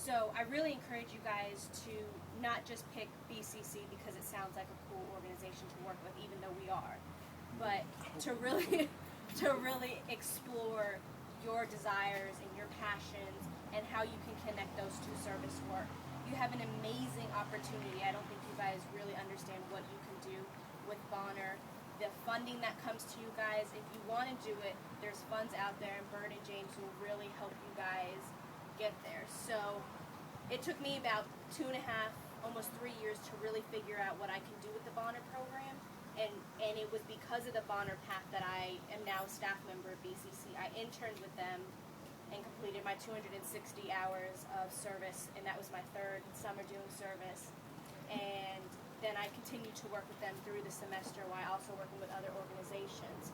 So I really encourage you guys to not just pick BCC because it sounds like a cool organization to work with, even though we are, but to really, to really explore your desires and your passions and how you can connect those to service work. You have an amazing opportunity. I don't think you guys really understand what you can do with Bonner. The funding that comes to you guys, if you want to do it, there's funds out there, and Bert and James will really help you guys get there. So it took me about 2.5, almost 3 years to really figure out what I can do with the Bonner program, and it was because of the Bonner path that I am now a staff member of BCC. I interned with them and completed my 260 hours of service, and that was my 3rd summer doing service. And then I continued to work with them through the semester while also working with other organizations.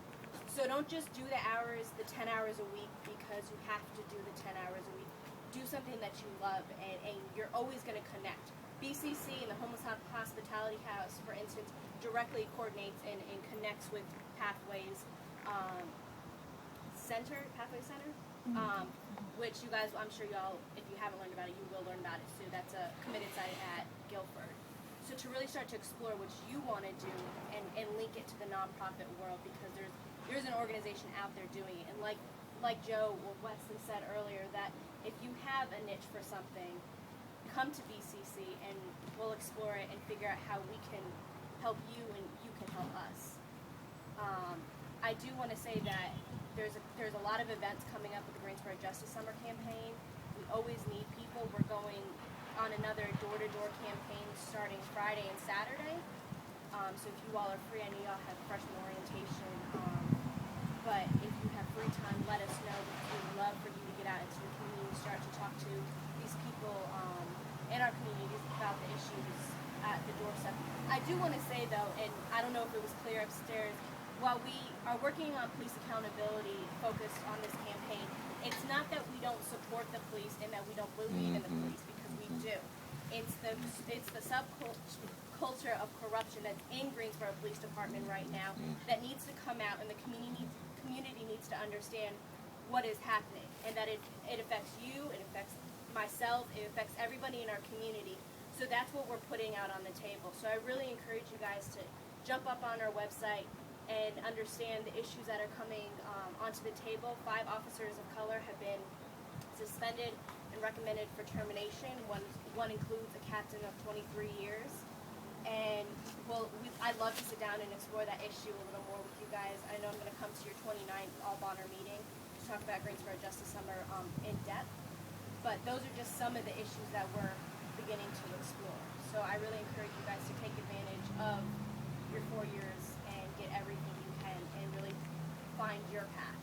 So don't just do the hours, the 10 hours a week, because you have to do the 10 hours a week. Do something that you love, and you're always going to connect. BCC and the Homeless Hospitality House, for instance, directly coordinates and connects with Pathways Center, which you guys, I'm sure y'all, if you haven't learned about it, you will learn about it soon. That's a committed site at Guilford. So to really start to explore what you want to do and link it to the nonprofit world, because there's an organization out there doing it. And like Joe or Wesley said earlier, that if you have a niche for something, come to BCC and we'll explore it and figure out how we can help you and you can help us. I do want to say that there's a lot of events coming up with the Greensboro Justice Summer Campaign. We always need people. We're going on another door-to-door campaign starting Friday and Saturday. So if you all are free, I know y'all have freshman orientation. But if you have free time, let us know, because we'd love for you to get out into the community, start to talk to these people in our communities about the issues at the doorstep. I do want to say, though, and I don't know if it was clear upstairs, while we are working on police accountability focused on this campaign, it's not that we don't support the police and that we don't believe in the police, because we do. It's the subculture of corruption that's in Greensboro Police Department right now that needs to come out, and the community needs to understand what is happening, and that it affects you, it affects myself, it affects everybody in our community. So that's what we're putting out on the table. So I really encourage you guys to jump up on our website and understand the issues that are coming onto the table. 5 officers of color have been suspended and recommended for termination. One includes a captain of 23 years. And I'd love to sit down and explore that issue a little more with you guys. I know I'm going to come to your 29th All Bonner meeting to talk about Greensboro Justice Summer in depth. But those are just some of the issues that we're beginning to explore. So I really encourage you guys to take advantage of your 4 years and get everything you can and really find your path.